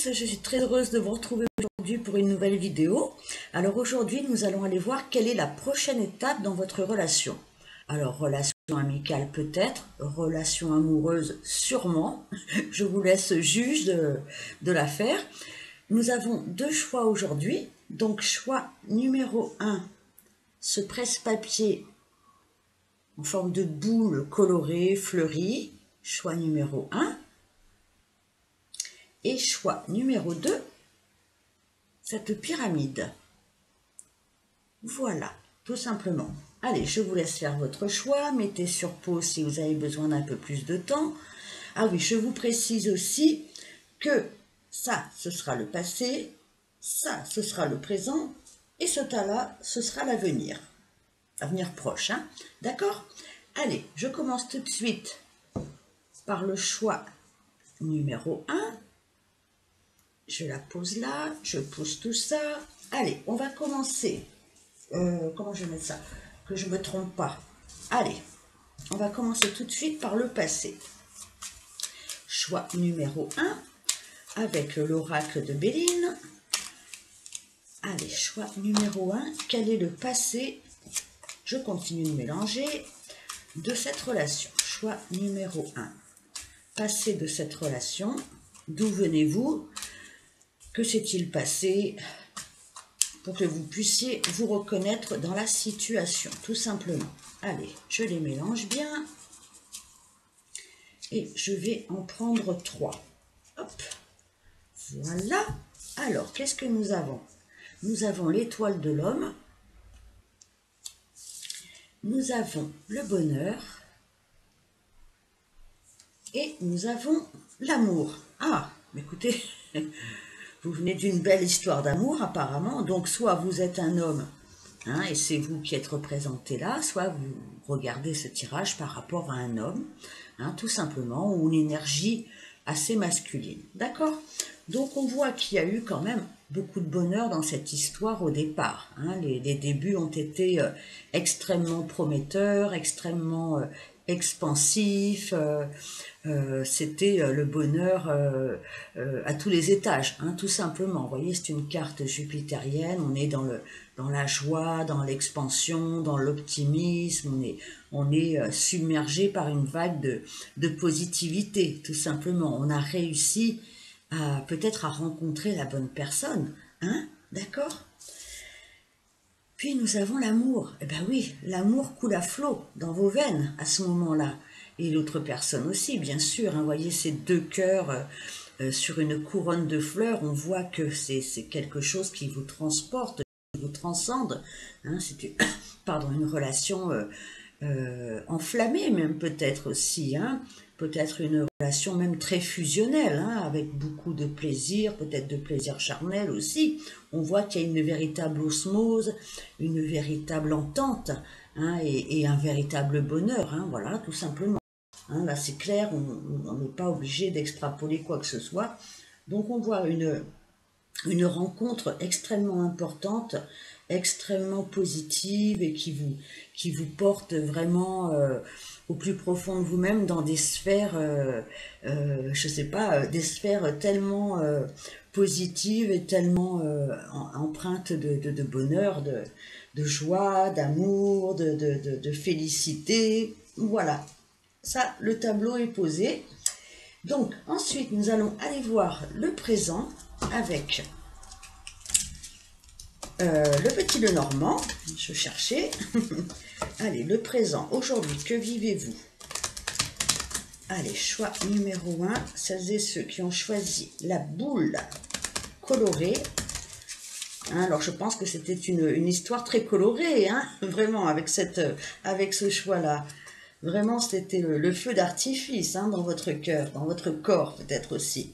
tous, je suis très heureuse de vous retrouver aujourd'hui pour une nouvelle vidéo. Alors aujourd'hui, nous allons aller voir quelle est la prochaine étape dans votre relation. Alors, relation amicale peut-être, relation amoureuse sûrement, je vous laisse juge de l'affaire. Nous avons deux choix aujourd'hui, donc choix numéro 1, ce presse-papier en forme de boule colorée, fleurie, choix numéro 1. Et choix numéro 2, cette pyramide. Voilà, tout simplement. Allez, je vous laisse faire votre choix. Mettez sur pause si vous avez besoin d'un peu plus de temps. Ah oui, je vous précise aussi que ça, ce sera le passé, ça, ce sera le présent, et ce tas-là, ce sera l'avenir. Avenir proche, hein? D'accord? Allez, je commence tout de suite par le choix numéro 1. Je la pose là, je pose tout ça. Allez, on va commencer. Comment je vais mettre ça? Que je ne me trompe pas. Allez, on va commencer tout de suite par le passé. Choix numéro 1, avec l'oracle de Béline. Allez, choix numéro 1, quel est le passé? Je continue de mélanger de cette relation. Choix numéro 1, passé de cette relation. D'où venez-vous? Que s'est-il passé pour que vous puissiez vous reconnaître dans la situation, tout simplement. Allez, je les mélange bien. Et je vais en prendre 3. Hop, voilà. Alors, qu'est-ce que nous avons? Nous avons l'étoile de l'homme. Nous avons le bonheur. Et nous avons l'amour. Ah, écoutez... Vous venez d'une belle histoire d'amour apparemment, donc soit vous êtes un homme, hein, et c'est vous qui êtes représenté là, soit vous regardez ce tirage par rapport à un homme, hein, tout simplement, ou une énergie assez masculine. D'accord? Donc on voit qu'il y a eu quand même beaucoup de bonheur dans cette histoire au départ. Hein. Les débuts ont été extrêmement prometteurs, extrêmement expansifs. C'était le bonheur à tous les étages, hein, tout simplement. Vous voyez, c'est une carte jupitérienne, on est dans la joie, dans l'expansion, dans l'optimisme, on est submergé par une vague de positivité, tout simplement. On a réussi peut-être à rencontrer la bonne personne, hein, d'accord? Puis nous avons l'amour. Eh bien oui, l'amour coule à flot dans vos veines à ce moment-là. Et l'autre personne aussi, bien sûr. Hein, vous voyez ces deux cœurs sur une couronne de fleurs. On voit que c'est quelque chose qui vous transporte, qui vous transcende. Hein, c'est une, pardon, une relation enflammée même peut-être aussi. Hein, peut-être une relation même très fusionnelle, hein, avec beaucoup de plaisir, peut-être de plaisir charnel aussi. On voit qu'il y a une véritable osmose, une véritable entente, hein, et un véritable bonheur, hein, voilà, tout simplement. Hein, là, c'est clair, on n'est pas obligé d'extrapoler quoi que ce soit. Donc, on voit une rencontre extrêmement importante, extrêmement positive et qui vous porte vraiment au plus profond de vous-même dans des sphères, je sais pas, des sphères tellement positives et tellement empreintes de bonheur, de joie, d'amour, de félicité. Voilà, ça, le tableau est posé. Donc, ensuite, nous allons aller voir le présent avec le petit Lenormand. Je cherchais. Allez, le présent. Aujourd'hui, que vivez-vous? Allez, choix numéro 1. Celles et ceux qui ont choisi la boule colorée. Hein, alors, je pense que c'était une histoire très colorée, hein, vraiment, avec ce choix-là. Vraiment, c'était le feu d'artifice, hein, dans votre cœur, dans votre corps peut-être aussi.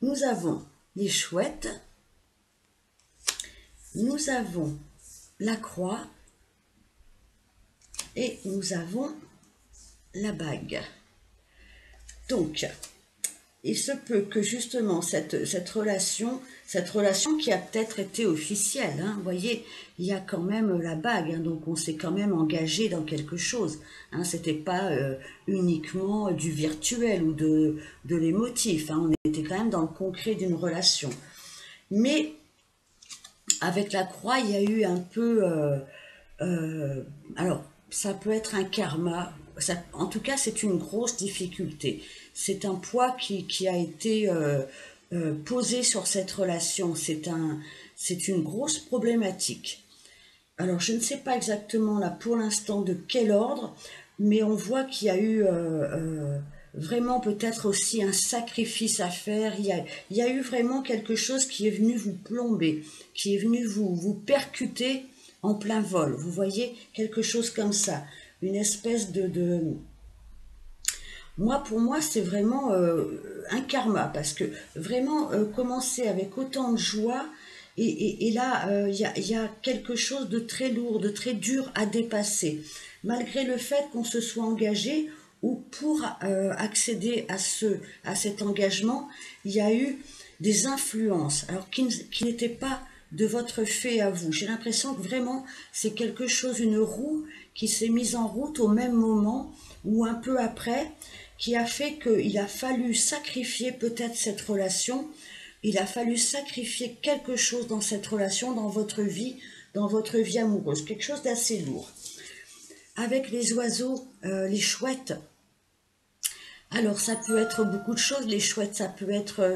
Nous avons les chouettes. Nous avons la croix. Et nous avons la bague. Donc, il se peut que justement cette relation qui a peut-être été officielle, hein, vous voyez, il y a quand même la bague, hein, donc on s'est quand même engagé dans quelque chose. Hein, c'était pas uniquement du virtuel ou de l'émotif, hein, on était quand même dans le concret d'une relation. Mais avec la croix, il y a eu un peu... alors, ça peut être un karma. En tout cas, c'est une grosse difficulté. C'est un poids qui a été posé sur cette relation. C'est une grosse problématique. Alors, je ne sais pas exactement là pour l'instant de quel ordre, mais on voit qu'il y a eu vraiment peut-être aussi un sacrifice à faire. Il y a eu vraiment quelque chose qui est venu vous plomber, qui est venu vous percuter en plein vol. Vous voyez, quelque chose comme ça. Une espèce Moi, pour moi, c'est vraiment un karma, parce que vraiment commencer avec autant de joie, et là, il y a quelque chose de très lourd, de très dur à dépasser, malgré le fait qu'on se soit engagé, ou pour accéder à cet engagement, il y a eu des influences, alors qui n'étaient pas de votre fait à vous. J'ai l'impression que vraiment, c'est quelque chose, une roue qui s'est mise en route au même moment, ou un peu après, qui a fait qu'il a fallu sacrifier peut-être cette relation, il a fallu sacrifier quelque chose dans cette relation, dans votre vie amoureuse, quelque chose d'assez lourd. Avec les oiseaux, les chouettes, alors ça peut être beaucoup de choses, les chouettes, ça peut être...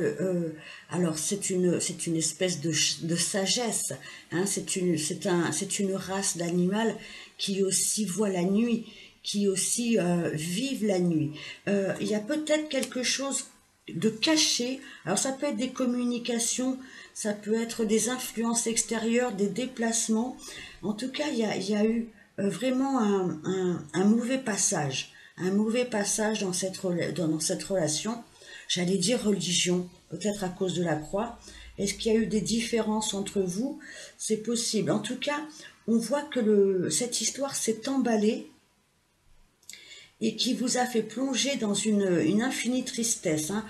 alors c'est une espèce de sagesse, hein, c'est une race d'animal qui aussi voit la nuit, qui aussi vivent la nuit. Il y a peut-être quelque chose de caché, alors ça peut être des communications, ça peut être des influences extérieures, des déplacements. En tout cas, il y a eu vraiment un mauvais passage. Un mauvais passage dans cette relation, j'allais dire religion, peut-être à cause de la croix. Est-ce qu'il y a eu des différences entre vous? C'est possible. En tout cas, on voit que cette histoire s'est emballée et qui vous a fait plonger dans une infinie tristesse. Hein.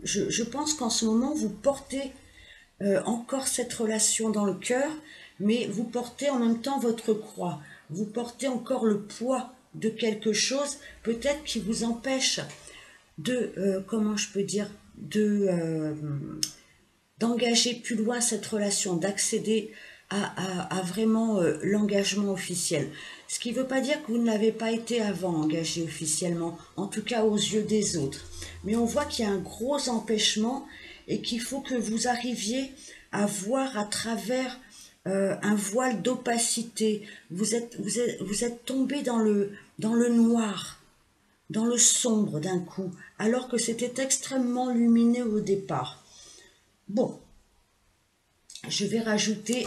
Je pense qu'en ce moment, vous portez encore cette relation dans le cœur, mais vous portez en même temps votre croix. Vous portez encore le poids de quelque chose, peut-être qui vous empêche de, comment je peux dire, d'engager plus loin cette relation, d'accéder à vraiment l'engagement officiel. Ce qui ne veut pas dire que vous ne l'avez pas été avant engagé officiellement, en tout cas aux yeux des autres. Mais on voit qu'il y a un gros empêchement et qu'il faut que vous arriviez à voir à travers un voile d'opacité. Vous êtes tombé dans le noir, dans le sombre d'un coup, alors que c'était extrêmement lumineux au départ. Bon, je vais rajouter,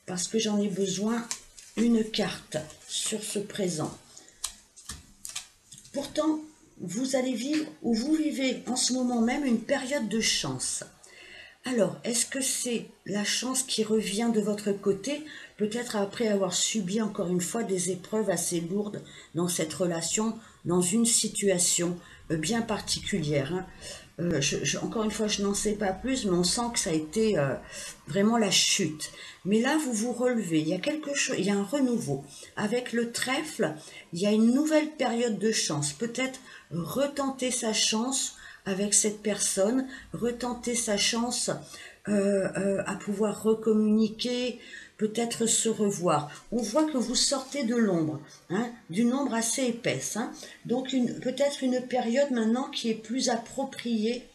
parce que j'en ai besoin, une carte sur ce présent. Pourtant, vous allez vivre, ou vous vivez en ce moment même, une période de chance. Alors, est-ce que c'est la chance qui revient de votre côté, peut-être après avoir subi encore une fois des épreuves assez lourdes dans cette relation, dans une situation bien particulière, hein. Encore une fois, je n'en sais pas plus, mais on sent que ça a été vraiment la chute. Mais là, vous vous relevez, il y a quelque chose, il y a un renouveau. Avec le trèfle, il y a une nouvelle période de chance. Peut-être retenter sa chance avec cette personne, retenter sa chance à pouvoir recommuniquer, peut-être se revoir. On voit que vous sortez de l'ombre, hein, d'une ombre assez épaisse. Hein. Donc peut-être une période maintenant qui est plus appropriée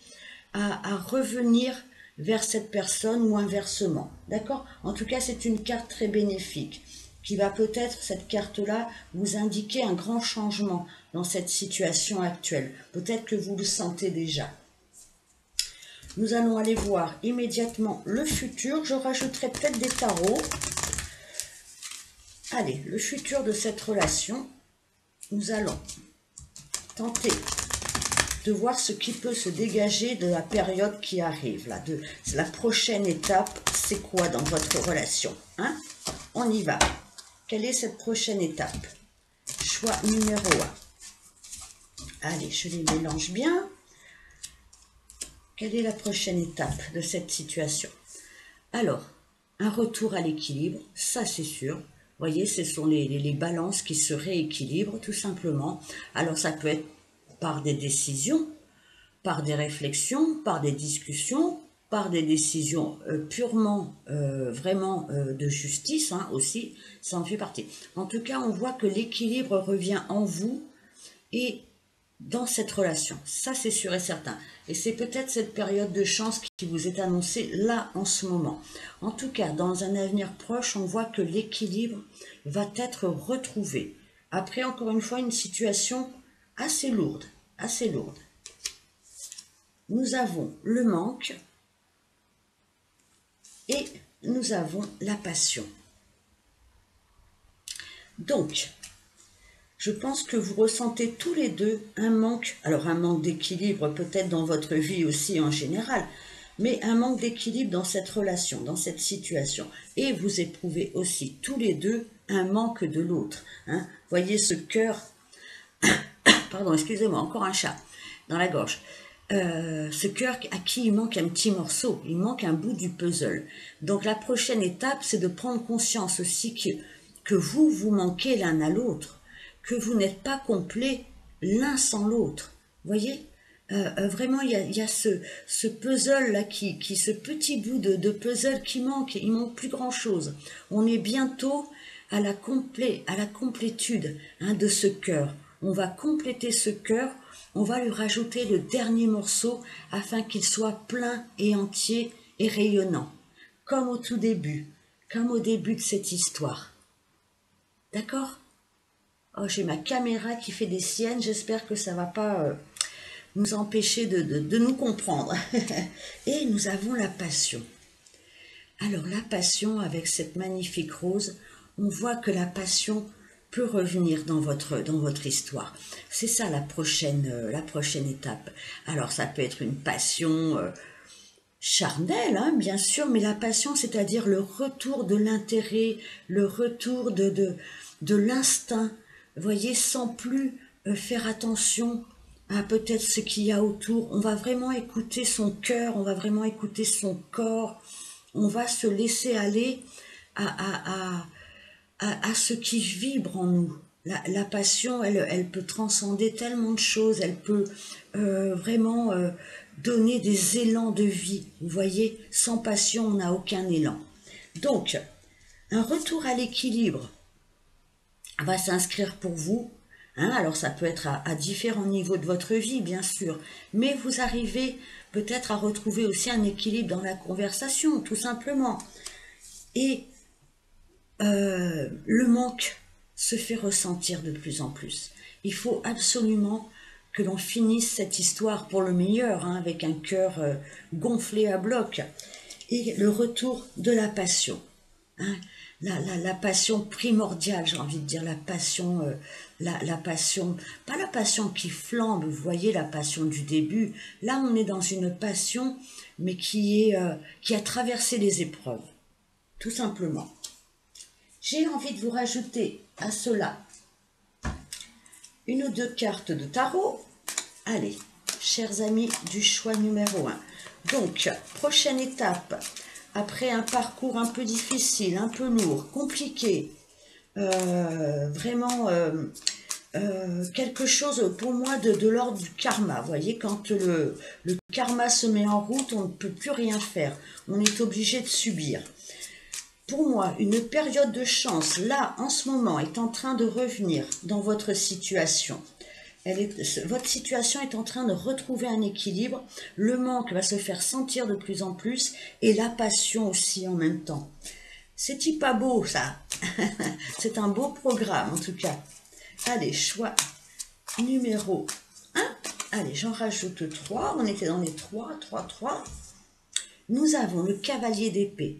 à revenir vers cette personne ou inversement. D'accord? En tout cas, c'est une carte très bénéfique qui va peut-être, cette carte-là, vous indiquer un grand changement dans cette situation actuelle. Peut-être que vous le sentez déjà. Nous allons aller voir immédiatement le futur. Je rajouterai peut-être des tarots. Allez, le futur de cette relation. Nous allons tenter de voir ce qui peut se dégager de la période qui arrive. Là, de la prochaine étape, c'est quoi dans votre relation, hein? On y va. Quelle est cette prochaine étape? Choix numéro 1. Allez, je les mélange bien. Quelle est la prochaine étape de cette situation? Alors, un retour à l'équilibre, ça c'est sûr. Vous voyez, ce sont les balances qui se rééquilibrent tout simplement. Alors ça peut être par des décisions, par des réflexions, par des discussions, par des décisions purement, vraiment de justice aussi, ça en fait partie. En tout cas, on voit que l'équilibre revient en vous et dans cette relation. Ça, c'est sûr et certain. Et c'est peut-être cette période de chance qui vous est annoncée là en ce moment. En tout cas, dans un avenir proche, on voit que l'équilibre va être retrouvé. Après, encore une fois, une situation assez lourde, assez lourde. Nous avons le manque et nous avons la passion. Donc, je pense que vous ressentez tous les deux un manque, alors un manque d'équilibre peut-être dans votre vie aussi en général, mais un manque d'équilibre dans cette relation, dans cette situation. Et vous éprouvez aussi tous les deux un manque de l'autre. Voyez ce cœur, pardon, excusez-moi, encore un chat dans la gorge. Ce cœur à qui il manque un petit morceau, il manque un bout du puzzle. Donc la prochaine étape, c'est de prendre conscience aussi que vous, vous manquez l'un à l'autre, que vous n'êtes pas complets l'un sans l'autre. Voyez, vraiment, il y a ce puzzle-là, ce petit bout de puzzle qui manque, il manque plus grand-chose. On est bientôt à la complétude de ce cœur. On va compléter ce cœur, on va lui rajouter le dernier morceau afin qu'il soit plein et entier et rayonnant, comme au tout début, comme au début de cette histoire. D'accord? Oh, j'ai ma caméra qui fait des siennes, j'espère que ça ne va pas nous empêcher de nous comprendre. Et nous avons la passion. Alors la passion, avec cette magnifique rose, on voit que la passion peut revenir dans votre histoire. C'est ça la prochaine étape. Alors ça peut être une passion charnelle, bien sûr, mais la passion, c'est-à-dire le retour de l'intérêt, le retour de l'instinct, vous voyez, sans plus faire attention à peut-être ce qu'il y a autour. On va vraiment écouter son cœur, on va vraiment écouter son corps, on va se laisser aller à ce qui vibre en nous. La passion, elle peut transcender tellement de choses, elle peut vraiment donner des élans de vie. Vous voyez, sans passion, on n'a aucun élan. Donc, un retour à l'équilibre va s'inscrire pour vous. Alors, ça peut être à différents niveaux de votre vie, bien sûr, mais vous arrivez peut-être à retrouver aussi un équilibre dans la conversation, tout simplement. Et le manque se fait ressentir de plus en plus. Il faut absolument que l'on finisse cette histoire pour le meilleur, avec un cœur gonflé à bloc. Et le retour de la passion. La passion primordiale, j'ai envie de dire, la passion, pas la passion qui flambe, vous voyez, la passion du début. Là, on est dans une passion, mais qui a traversé les épreuves, tout simplement. J'ai envie de vous rajouter à cela une ou deux cartes de tarot. Allez, chers amis du choix numéro 1. Donc, prochaine étape, après un parcours un peu difficile, un peu lourd, compliqué, vraiment quelque chose pour moi de l'ordre du karma. Vous voyez, quand le karma se met en route, on ne peut plus rien faire. On est obligé de subir. Pour moi, une période de chance, là, en ce moment, est en train de revenir dans votre situation. Votre situation est en train de retrouver un équilibre. Le manque va se faire sentir de plus en plus et la passion aussi en même temps. C'est-il pas beau, ça? C'est un beau programme, en tout cas. Allez, choix numéro 1. Allez, j'en rajoute 3. On était dans les 3. Nous avons le cavalier d'épée.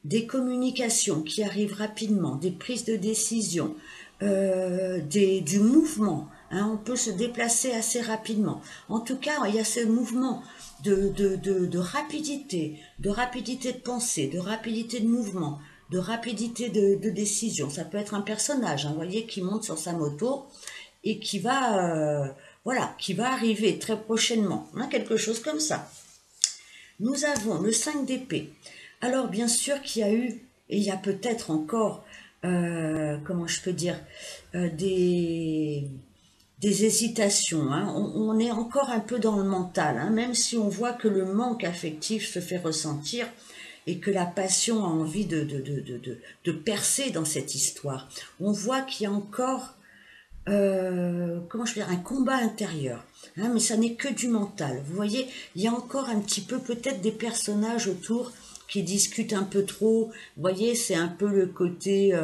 Des communications qui arrivent rapidement, des prises de décision, du mouvement. On peut se déplacer assez rapidement. En tout cas, il y a ce mouvement de rapidité de pensée, de rapidité de mouvement, de rapidité de décision. Ça peut être un personnage, vous voyez, qui monte sur sa moto et qui va arriver très prochainement. Quelque chose comme ça. Nous avons le 5 d'épée. Alors bien sûr qu'il y a eu, et il y a peut-être encore, comment je peux dire, des hésitations, hein. On est encore un peu dans le mental, hein, même si on voit que le manque affectif se fait ressentir et que la passion a envie de percer dans cette histoire. On voit qu'il y a encore, comment je veux dire, un combat intérieur, hein, mais ça n'est que du mental. Vous voyez, il y a encore un petit peu peut-être des personnages autour qui discutent un peu trop. Vous voyez, c'est un peu le côté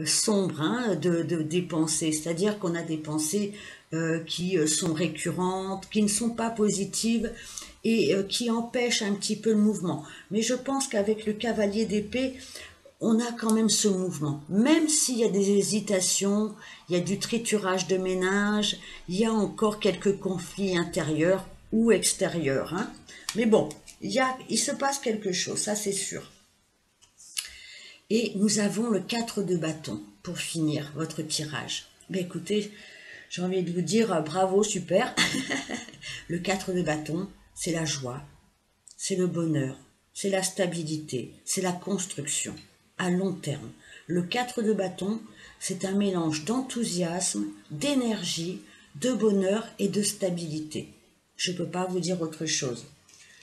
sombre, hein, des pensées. C'est-à-dire qu'on a des pensées qui sont récurrentes, qui ne sont pas positives et qui empêchent un petit peu le mouvement. Mais je pense qu'avec le cavalier d'épée, on a quand même ce mouvement. Même s'il y a des hésitations, il y a du triturage de méninges, il y a encore quelques conflits intérieurs ou extérieurs, hein. Mais bon, il se passe quelque chose, ça c'est sûr. Et nous avons le 4 de bâton pour finir votre tirage. Mais écoutez, j'ai envie de vous dire bravo, super. Le 4 de bâton, c'est la joie, c'est le bonheur, c'est la stabilité, c'est la construction à long terme. Le 4 de bâton, c'est un mélange d'enthousiasme, d'énergie, de bonheur et de stabilité. Je ne peux pas vous dire autre chose.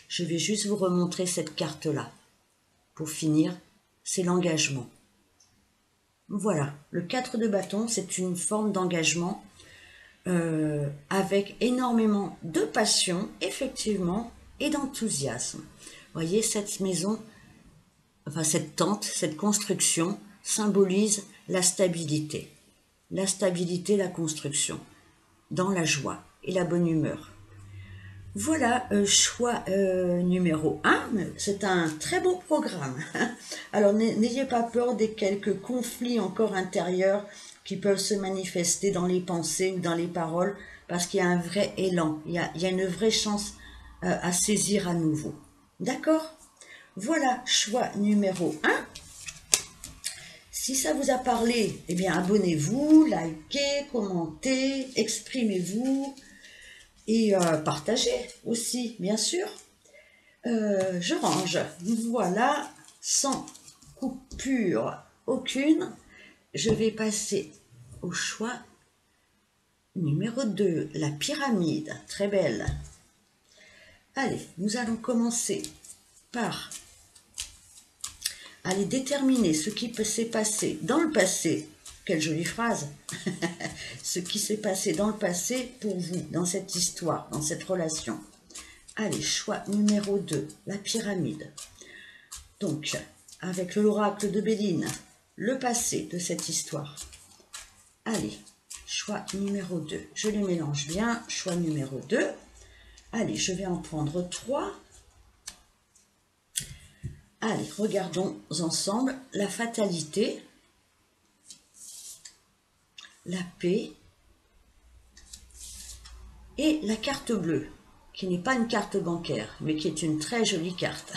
Je vais juste vous remontrer cette carte-là. Pour finir, c'est l'engagement. Voilà, le 4 de bâton, c'est une forme d'engagement avec énormément de passion, effectivement, et d'enthousiasme. Vous voyez, cette maison, enfin cette tente, cette construction symbolise la stabilité. La stabilité, la construction, dans la joie et la bonne humeur. Voilà, choix numéro 1, c'est un très beau programme. Alors n'ayez pas peur des quelques conflits encore intérieurs qui peuvent se manifester dans les pensées ou dans les paroles, parce qu'il y a un vrai élan, il y a une vraie chance à saisir à nouveau. D'accord? Voilà, choix numéro 1. Si ça vous a parlé, eh bien abonnez-vous, likez, commentez, exprimez-vous. Et partagez aussi, bien sûr. Je range. Voilà, sans coupure aucune. Je vais passer au choix numéro 2, la pyramide. Très belle. Allez, nous allons commencer par aller déterminer ce qui s'est passé dans le passé. Quelle jolie phrase. Ce qui s'est passé dans le passé pour vous, dans cette histoire, dans cette relation. Allez, choix numéro 2, la pyramide. Donc, avec l'oracle de Béline, le passé de cette histoire. Allez, choix numéro 2. Je les mélange bien. Choix numéro 2. Allez, je vais en prendre 3. Allez, regardons ensemble la fatalité, la paix et la carte bleue, qui n'est pas une carte bancaire, mais qui est une très jolie carte.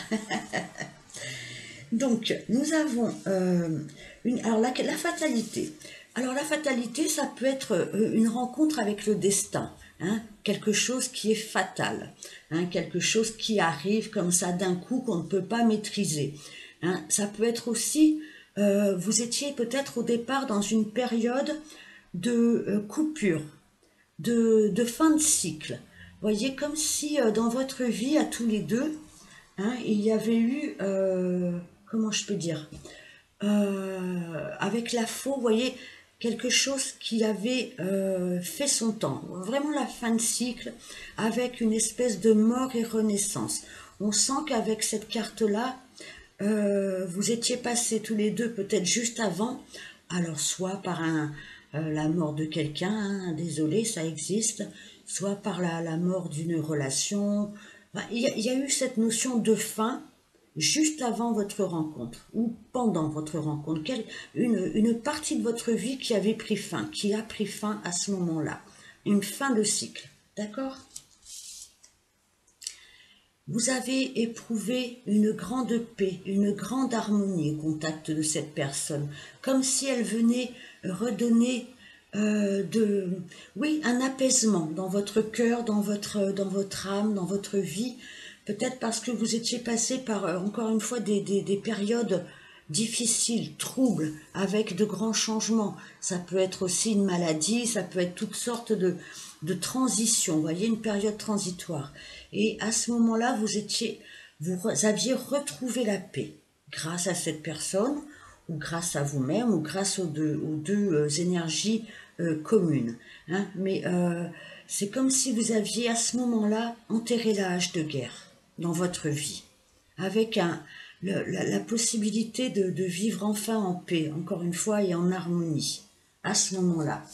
Donc, nous avons alors la fatalité. Alors, la fatalité, ça peut être une rencontre avec le destin, hein, quelque chose qui est fatal, hein, quelque chose qui arrive comme ça d'un coup qu'on ne peut pas maîtriser. Hein. Ça peut être aussi, vous étiez peut-être au départ dans une période de coupure, de fin de cycle. Voyez, comme si dans votre vie, à tous les deux, hein, il y avait eu, comment je peux dire, avec la faux, vous voyez, quelque chose qui avait fait son temps. Vraiment la fin de cycle, avec une espèce de mort et renaissance. On sent qu'avec cette carte-là, vous étiez passés tous les deux peut-être juste avant, alors soit par la mort de quelqu'un, hein, désolé, ça existe, soit par la mort d'une relation. Enfin, il y a eu cette notion de fin juste avant votre rencontre ou pendant votre rencontre, une partie de votre vie qui avait pris fin, qui a pris fin à ce moment-là, une fin de cycle, d'accord? Vous avez éprouvé une grande paix, une grande harmonie au contact de cette personne, comme si elle venait redonner oui, un apaisement dans votre cœur, dans votre âme, dans votre vie, peut-être parce que vous étiez passé par, encore une fois, des périodes difficiles, troubles, avec de grands changements. Ça peut être aussi une maladie, ça peut être toutes sortes de transitions, vous voyez, une période transitoire. Et à ce moment-là, vous aviez retrouvé la paix grâce à cette personne, ou grâce à vous-même, ou grâce aux deux énergies communes. Hein. Mais c'est comme si vous aviez à ce moment-là enterré la hache de guerre dans votre vie, avec la possibilité de vivre enfin en paix, encore une fois, et en harmonie, à ce moment-là.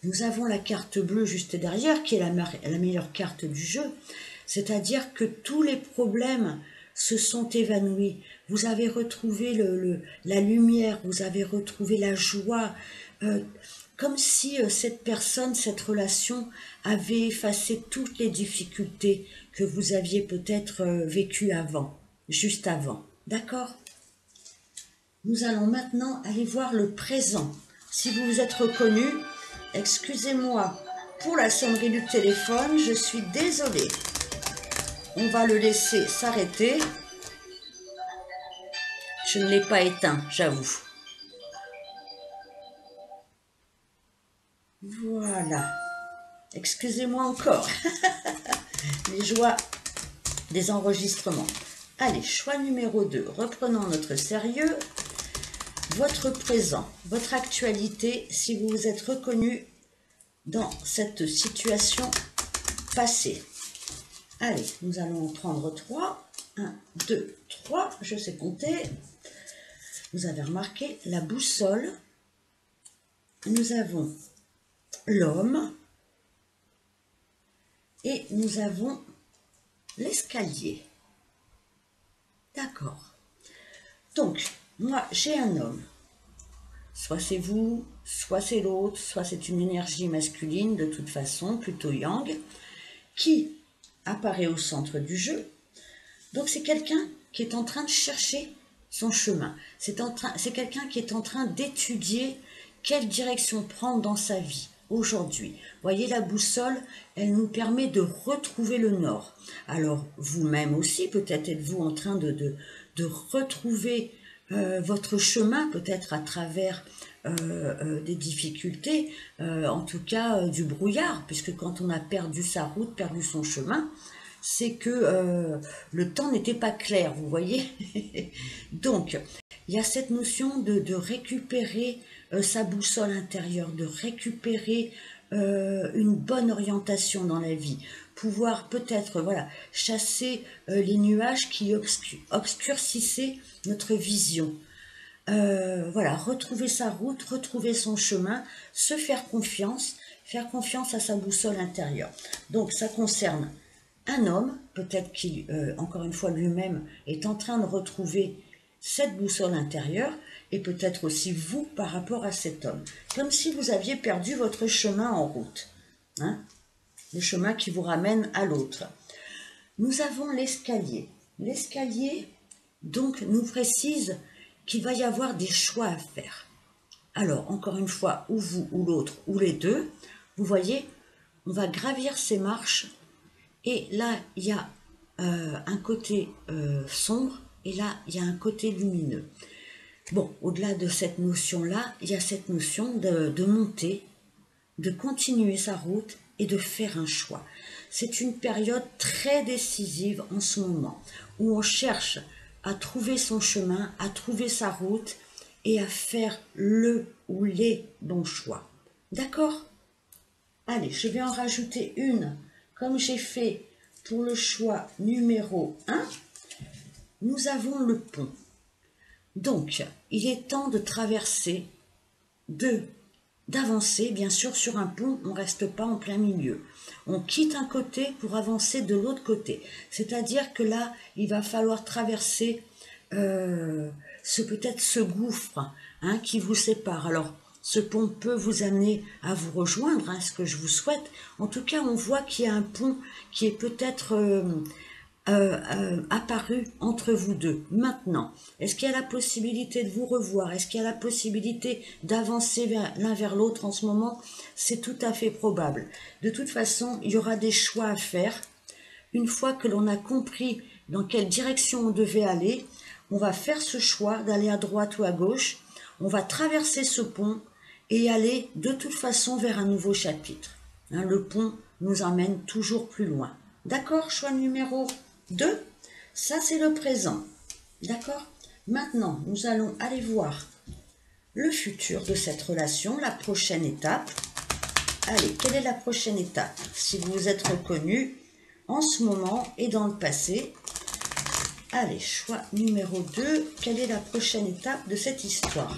Nous avons la carte bleue juste derrière, qui est la meilleure carte du jeu, c'est-à-dire que tous les problèmes se sont évanouis. Vous avez retrouvé la lumière, vous avez retrouvé la joie, comme si cette personne, cette relation avait effacé toutes les difficultés que vous aviez peut-être vécues avant, juste avant. D'accord? Nous allons maintenant aller voir le présent. Si vous vous êtes reconnu, excusez-moi pour la sonnerie du téléphone, je suis désolée. On va le laisser s'arrêter. Je ne l'ai pas éteint, j'avoue. Voilà. Excusez-moi encore. Les joies des enregistrements. Allez, choix numéro 2. Reprenons notre sérieux. Votre présent, votre actualité, si vous vous êtes reconnu dans cette situation passée. Allez, nous allons en prendre 3. 1, 2, 3. Je sais compter. Vous avez remarqué la boussole. Nous avons l'homme. Et nous avons l'escalier. D'accord. Donc, moi, j'ai un homme. Soit c'est vous, soit c'est l'autre, soit c'est une énergie masculine, de toute façon, plutôt yang, qui apparaît au centre du jeu. Donc, c'est quelqu'un qui est en train de chercher son chemin. C'est quelqu'un qui est en train d'étudier quelle direction prendre dans sa vie aujourd'hui. Voyez, la boussole, elle nous permet de retrouver le nord. Alors, vous-même aussi, peut-être êtes-vous en train de retrouver votre chemin, peut-être à travers des difficultés, en tout cas du brouillard, puisque quand on a perdu sa route, perdu son chemin, c'est que le temps n'était pas clair, vous voyez. Donc, il y a cette notion de récupérer sa boussole intérieure, de récupérer une bonne orientation dans la vie, pouvoir peut-être voilà, chasser les nuages qui obscurcissaient notre vision. Voilà, retrouver sa route, retrouver son chemin, se faire confiance à sa boussole intérieure. Donc ça concerne un homme, peut-être qu'il, encore une fois, lui-même est en train de retrouver cette boussole intérieure, et peut-être aussi vous par rapport à cet homme. Comme si vous aviez perdu votre chemin en route. Hein, le chemin qui vous ramène à l'autre. Nous avons l'escalier. L'escalier, donc, nous précise qu'il va y avoir des choix à faire. Alors, encore une fois, ou vous, ou l'autre, ou les deux, vous voyez, on va gravir ces marches, et là, il y a un côté sombre, et là, il y a un côté lumineux. Bon, au-delà de cette notion-là, il y a cette notion de monter, de continuer sa route et de faire un choix. C'est une période très décisive en ce moment, où on cherche à trouver son chemin, à trouver sa route et à faire le ou les bons choix. D'accord? Allez, je vais en rajouter une, comme j'ai fait pour le choix numéro 1. Nous avons le pont. Donc, il est temps de traverser, d'avancer, bien sûr, sur un pont, on ne reste pas en plein milieu. On quitte un côté pour avancer de l'autre côté. C'est-à-dire que là, il va falloir traverser peut-être ce gouffre hein, qui vous sépare. Alors, ce pont peut vous amener à vous rejoindre, hein, ce que je vous souhaite. En tout cas, on voit qu'il y a un pont qui est peut-être apparu entre vous deux. Maintenant, est-ce qu'il y a la possibilité de vous revoir? Est-ce qu'il y a la possibilité d'avancer l'un vers l'autre en ce moment? C'est tout à fait probable. De toute façon, il y aura des choix à faire. Une fois que l'on a compris dans quelle direction on devait aller. On va faire ce choix d'aller à droite ou à gauche. On va traverser ce pont et aller de toute façon vers un nouveau chapitre. Hein, le pont nous emmène toujours plus loin. D'accord, choix numéro 2. Ça, c'est le présent. D'accord? Maintenant, nous allons aller voir le futur de cette relation, la prochaine étape. Allez, quelle est la prochaine étape? Si vous vous êtes reconnu en ce moment et dans le passé. Allez, choix numéro 2. Quelle est la prochaine étape de cette histoire?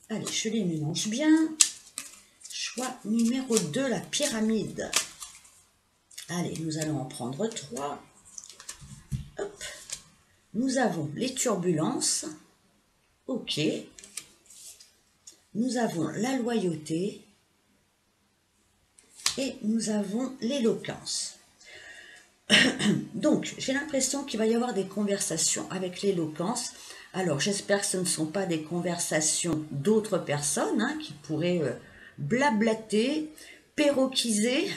Allez, je les mélange bien. Choix numéro 2, la pyramide. Allez, nous allons en prendre 3. Hop. Nous avons les turbulences. Ok. Nous avons la loyauté. Et nous avons l'éloquence. Donc, j'ai l'impression qu'il va y avoir des conversations avec l'éloquence. Alors, j'espère que ce ne sont pas des conversations d'autres personnes hein, qui pourraient blablater, perroquiser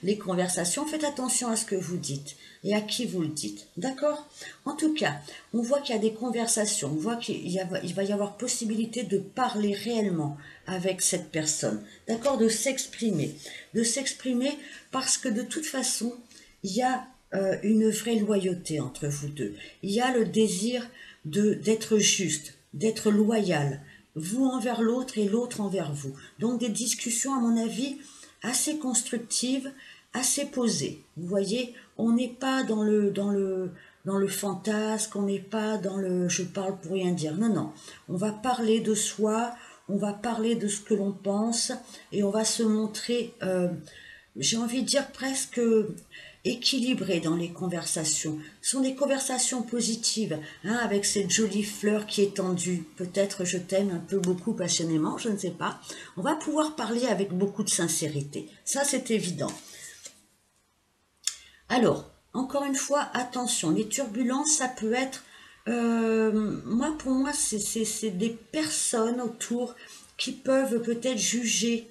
les conversations. Faites attention à ce que vous dites et à qui vous le dites. D'accord? En tout cas, on voit qu'il y a des conversations, on voit qu'il va y avoir possibilité de parler réellement avec cette personne. D'accord? De s'exprimer. De s'exprimer parce que de toute façon, il y a une vraie loyauté entre vous deux. Il y a le désir d'être juste, d'être loyal, vous envers l'autre et l'autre envers vous. Donc des discussions, à mon avis, assez constructives, assez posées. Vous voyez, on n'est pas dans le fantasme, on n'est pas dans le « je parle pour rien dire ». Non, non, on va parler de soi, on va parler de ce que l'on pense et on va se montrer, j'ai envie de dire presque équilibré dans les conversations. Ce sont des conversations positives, hein, avec cette jolie fleur qui est tendue. Peut-être je t'aime un peu beaucoup passionnément, je ne sais pas. On va pouvoir parler avec beaucoup de sincérité. Ça, c'est évident. Alors, encore une fois, attention, les turbulences, ça peut être... pour moi, c'est des personnes autour qui peuvent peut-être juger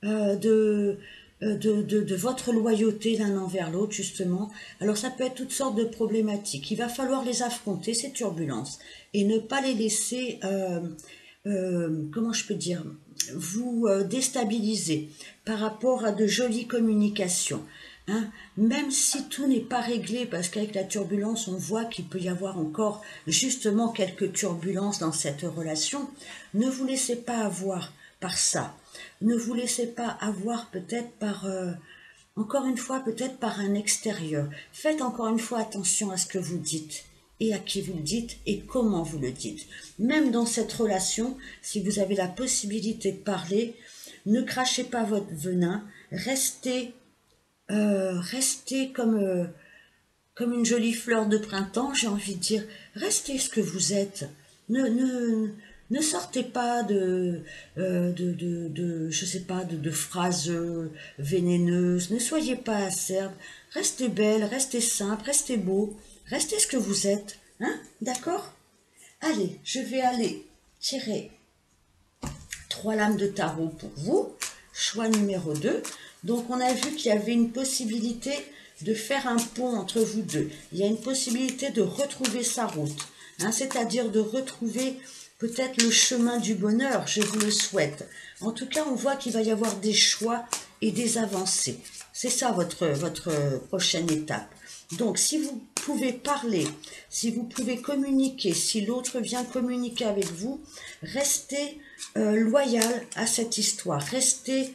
de votre loyauté l'un envers l'autre, justement. Alors, ça peut être toutes sortes de problématiques. Il va falloir les affronter, ces turbulences, et ne pas les laisser, comment je peux dire, vous déstabiliser par rapport à de jolies communications. Hein, même si tout n'est pas réglé, parce qu'avec la turbulence, on voit qu'il peut y avoir encore justement quelques turbulences dans cette relation, ne vous laissez pas avoir par ça. Ne vous laissez pas avoir peut-être par, encore une fois, peut-être par un extérieur. Faites encore une fois attention à ce que vous dites et à qui vous le dites et comment vous le dites. Même dans cette relation, si vous avez la possibilité de parler, ne crachez pas votre venin, restez comme une jolie fleur de printemps, j'ai envie de dire, restez ce que vous êtes. Ne sortez pas je sais pas, de phrases vénéneuses. Ne soyez pas acerbe. Restez belle, restez simple, restez beau. Restez ce que vous êtes. Hein? D'accord? Allez, je vais aller tirer 3 lames de tarot pour vous. Choix numéro 2. Donc, on a vu qu'il y avait une possibilité de faire un pont entre vous deux. Il y a une possibilité de retrouver sa route. Hein, c'est-à-dire de retrouver peut-être le chemin du bonheur, je vous le souhaite. En tout cas, on voit qu'il va y avoir des choix et des avancées. C'est ça votre prochaine étape. Donc, si vous pouvez parler, si vous pouvez communiquer, si l'autre vient communiquer avec vous, restez loyal à cette histoire. Restez,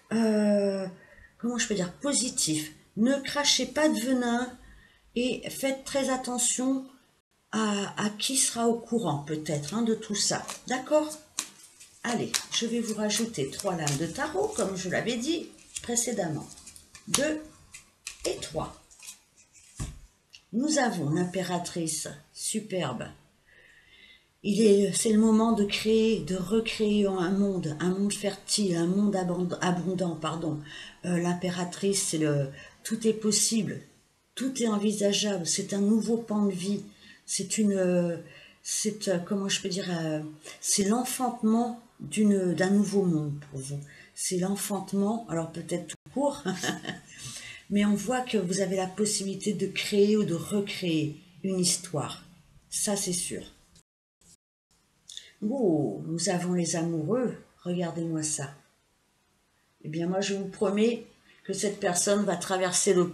comment je peux dire, positif. Ne crachez pas de venin et faites très attention à qui sera au courant peut-être hein, de tout ça. D'accord? Allez, je vais vous rajouter 3 lames de tarot, comme je l'avais dit précédemment. 2 et 3. Nous avons l'impératrice, superbe. C'est le moment de créer, de recréer un monde fertile, un monde abondant, pardon. L'impératrice, c'est tout est possible, tout est envisageable, c'est un nouveau pan de vie, comment je peux dire, c'est l'enfantement d'un nouveau monde pour vous. C'est l'enfantement, alors peut-être tout court, mais on voit que vous avez la possibilité de créer ou de recréer une histoire. Ça, c'est sûr. Oh, nous avons les amoureux. Regardez-moi ça. Eh bien, moi, je vous promets que cette personne va traverser le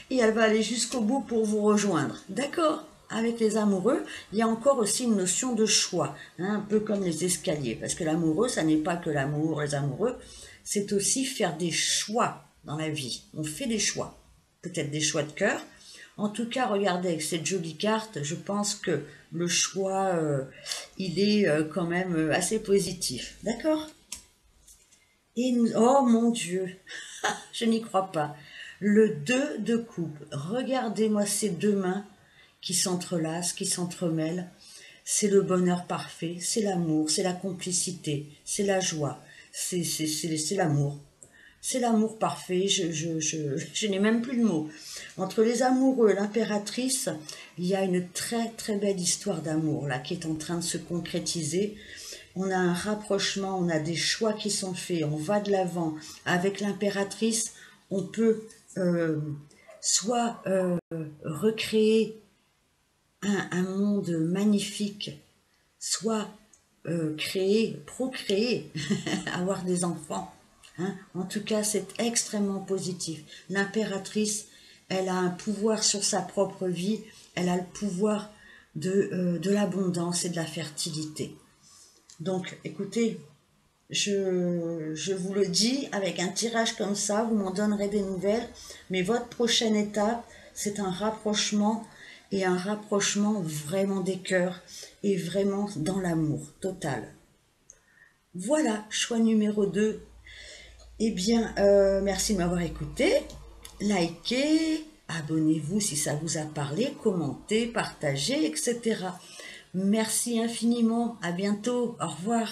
et elle va aller jusqu'au bout pour vous rejoindre. D'accord? Avec les amoureux, il y a encore aussi une notion de choix, hein, un peu comme les escaliers, parce que l'amoureux, ça n'est pas que l'amour, les amoureux, c'est aussi faire des choix dans la vie. On fait des choix, peut-être des choix de cœur. En tout cas, regardez, avec cette jolie carte, je pense que le choix, il est quand même assez positif. D'accord? Et nous... Oh mon Dieu, je n'y crois pas. Le 2 de coupe. Regardez-moi ces deux mains qui s'entrelacent, qui s'entremêlent. C'est le bonheur parfait, c'est l'amour, c'est la complicité, c'est la joie, c'est l'amour. C'est l'amour parfait, je n'ai même plus de mots. Entre les amoureux et l'impératrice, il y a une très très belle histoire d'amour là qui est en train de se concrétiser. On a un rapprochement, on a des choix qui sont faits, on va de l'avant. Avec l'impératrice, on peut soit recréer un monde magnifique, soit créer, procréer, avoir des enfants. Hein. En tout cas, c'est extrêmement positif. L'impératrice, elle a un pouvoir sur sa propre vie, elle a le pouvoir de l'abondance et de la fertilité. Donc, écoutez, je vous le dis, avec un tirage comme ça, vous m'en donnerez des nouvelles, mais votre prochaine étape, c'est un rapprochement, et un rapprochement vraiment des cœurs, et vraiment dans l'amour total. Voilà, choix numéro 2. Eh bien, merci de m'avoir écouté, likez, abonnez-vous si ça vous a parlé, commentez, partagez, etc. Merci infiniment, à bientôt, au revoir.